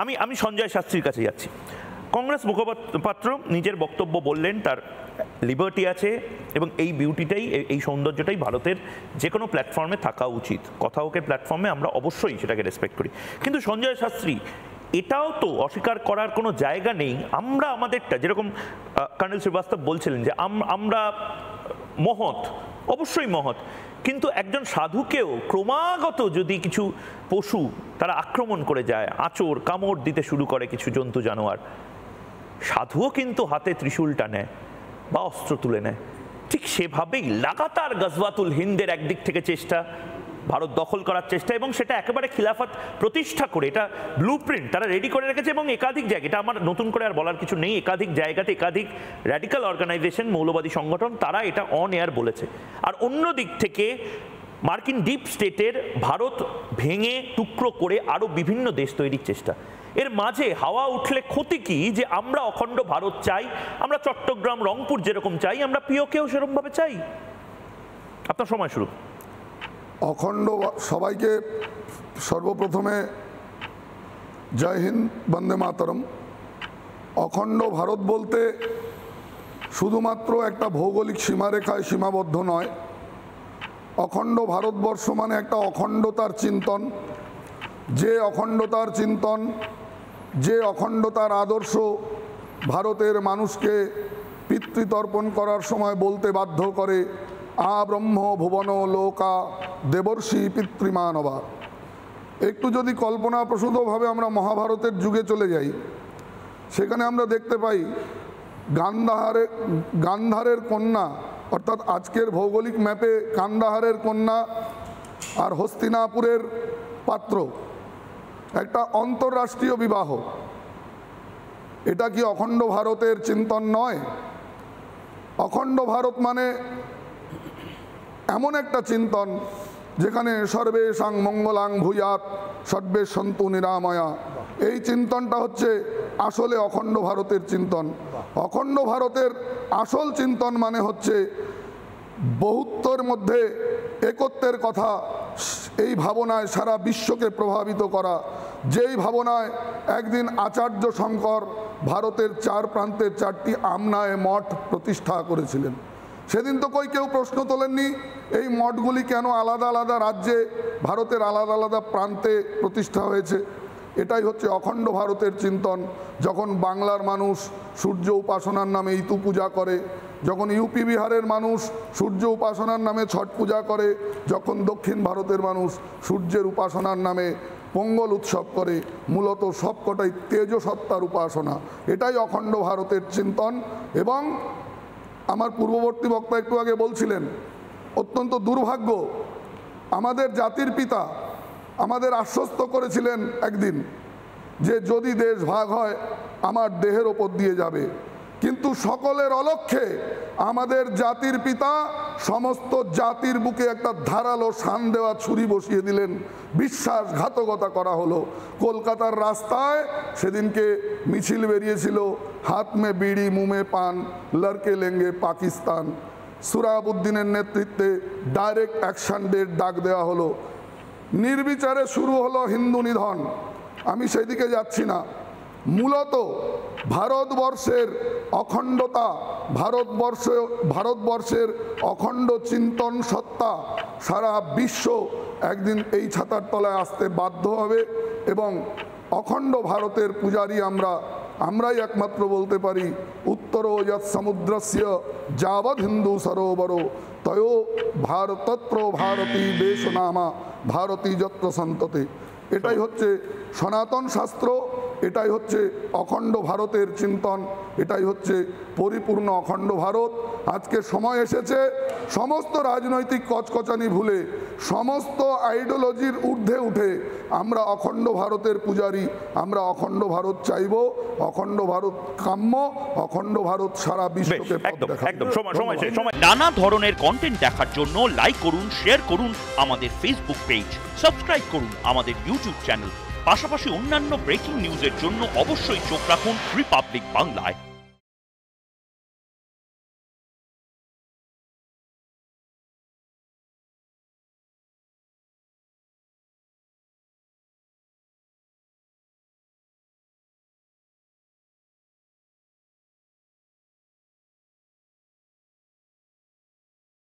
আমি আমি সঞ্জয় শাস্ত্রীর কাছে যাচ্ছি। কংগ্রেস মুখপাত্র নিজের বক্তব্য বললেন, তার লিবার্টি আছে এবং এই বিউটিটাই, এই সৌন্দর্যটাই ভারতের যে কোনো প্ল্যাটফর্মে থাকা উচিত। কথা ওকে প্ল্যাটফর্মে আমরা অবশ্যই সেটাকে রেসপেক্ট করি, কিন্তু সঞ্জয় শাস্ত্রী এটাও তো অস্বীকার করার কোনো জায়গা নেই। আমরা আমাদেরটা, যেরকম কর্নেল শ্রীবাস্তব বলছিলেন যে আমরা মহৎ, অবশ্যই মহৎ, কিন্তু একজন সাধুকেও ক্রমাগত যদি কিছু পশু তারা আক্রমণ করে যায়, আঁচড় কামড় দিতে শুরু করে কিছু জন্তু জানোয়ার, সাধুও কিন্তু হাতে ত্রিশূলটা নেয় বা অস্ত্র তুলে নেয়। ঠিক সেভাবেই লাগাতার গজওয়াতুল হিন্দের একদিক থেকে চেষ্টা, ভারত দখল করার চেষ্টা, এবং সেটা একেবারে খিলাফত প্রতিষ্ঠা করে, এটা ব্লু প্রিন্ট তারা রেডি করে রেখেছে এবং একাধিক জায়গায়, এটা আমার নতুন করে আর বলার কিছু নেই, একাধিক জায়গাতে একাধিক র্যাডিক্যাল অর্গানাইজেশন, মৌলবাদী সংগঠন, তারা এটা অন এয়ার বলেছে। আর অন্য দিক থেকে মার্কিন ডিপ স্টেটের ভারত ভেঙে টুকরো করে আরও বিভিন্ন দেশ তৈরির চেষ্টা। এর মাঝে হাওয়া উঠলে ক্ষতি কি, যে আমরা অখণ্ড ভারত চাই, আমরা চট্টগ্রাম রংপুর যেরকম চাই, আমরা পিওকেও সেরকমভাবে চাই। আপনার সময় শুরু। অখণ্ড, সবাইকে সর্বপ্রথমে জয় হিন্দ, বন্দে মাতরম। অখণ্ড ভারত বলতে শুধুমাত্র একটা ভৌগোলিক সীমারেখায় সীমাবদ্ধ নয়। অখণ্ড ভারতবর্ষ মানে একটা অখণ্ডতার চিন্তন, যে অখণ্ডতার চিন্তন, যে অখণ্ডতার আদর্শ ভারতের মানুষকে পিতৃতর্পণ করার সময় বলতে বাধ্য করে, আ ব্রহ্ম ভুবন লোকা দেবর্ষি পিতৃমানবা। একটু যদি কল্পনাপ্রসূতভাবে আমরা মহাভারতের যুগে চলে যাই, সেখানে আমরা দেখতে পাই গান্ধারের কন্যা, অর্থাৎ আজকের ভৌগোলিক ম্যাপে কান্দাহারের কন্যা আর হস্তিনাপুরের পাত্র, একটা অন্তর্রাষ্ট্রীয় বিবাহ। এটা কি অখণ্ড ভারতের চিন্তন নয়? অখণ্ড ভারত মানে এমন একটা চিন্তন যেখানে সর্বেষাং মঙ্গলাং ভূয়াৎ সর্বে সন্তু নিরাময়া। এই চিন্তনটা হচ্ছে আসলে অখণ্ড ভারতের চিন্তন। অখণ্ড ভারতের আসল চিন্তন মানে হচ্ছে বহুত্বের মধ্যে একত্বের কথা, এই ভাবনায় সারা বিশ্বকে প্রভাবিত করা। যেই ভাবনায় একদিন আচার্য শঙ্কর ভারতের চার প্রান্তের চারটি আমনায় মঠ প্রতিষ্ঠা করেছিলেন। সেদিন তো কেউ প্রশ্ন তোলেননি এই মঠগুলি কেন আলাদা আলাদা রাজ্যে, ভারতের আলাদা আলাদা প্রান্তে প্রতিষ্ঠা হয়েছে। এটাই হচ্ছে অখণ্ড ভারতের চিন্তন। যখন বাংলার মানুষ সূর্য উপাসনার নামে ইতু পূজা করে, যখন ইউপি বিহারের মানুষ সূর্য উপাসনার নামে ছট পূজা করে, যখন দক্ষিণ ভারতের মানুষ সূর্যের উপাসনার নামে পোঙ্গল উৎসব করে, মূলত সবকটাই তেজসত্তার উপাসনা। এটাই অখণ্ড ভারতের চিন্তন। এবং আমার পূর্ববর্তী বক্তা একটু আগে বলছিলেন, অত্যন্ত দুর্ভাগ্য, আমাদের জাতির পিতা আমাদের আশ্বস্ত করেছিলেন একদিন যে যদি দেশ ভাগ হয় আমার দেহের ওপর দিয়ে যাবে, কিন্তু সকলের অলক্ষ্যে আমাদের জাতির পিতা সমস্ত জাতির বুকে একটা ধারালো শান দেওয়া ছুরি বসিয়ে দিলেন। বিশ্বাসঘাতকতা করা হলো। কলকাতার রাস্তায় সেদিনকে মিছিল বেরিয়েছিল, হাত মে বিড়ি মুমে পান লড়কে লেঙ্গে পাকিস্তান। সুরাবুদ্দিনের নেতৃত্বে ডাইরেক্ট অ্যাকশন ডের ডাক দেওয়া হলো। নির্বিচারে শুরু হলো হিন্দু নিধন। আমি সেই দিকে যাচ্ছি না। মূলত ভারতবর্ষের অখণ্ডতা, ভারতবর্ষের অখণ্ড চিন্তন সত্তা সারা বিশ্ব একদিন এই ছাতার তলায় আসতে বাধ্য হবে। এবং অখণ্ড ভারতের পূজারী আমরাই একমাত্র বলতে পারি, উত্তরো যৎ সমুদ্রস্য যাবৎ হিন্দু সরোবর তয়ো ভারতত্র ভারতী দেশ নামা ভারতী যত্র সন্ততে। এটাই হচ্ছে সনাতন শাস্ত্র, এটাই হচ্ছে অখণ্ড ভারতের চিন্তন, এটাই হচ্ছে পরিপূর্ণ অখণ্ড ভারত। আজকে সময় এসেছে সমস্ত রাজনৈতিক কচকচানি ভুলে, সমস্ত আইডিওলজির ঊর্ধ্বে উঠে আমরা অখণ্ড ভারতের পূজারী, আমরা অখণ্ড ভারত চাইব, অখণ্ড ভারত কাম্য, অখণ্ড ভারত সারা বিশ্বকে। নানা ধরনের কন্টেন্ট দেখার জন্য লাইক করুন, শেয়ার করুন আমাদের ফেসবুক পেজ, সাবস্ক্রাইব করুন আমাদের ইউটিউব চ্যানেল। পাশাপাশি অন্যান্য ব্রেকিং নিউজের জন্য অবশ্যই চোখ রাখুন রিপাবলিক বাংলায়।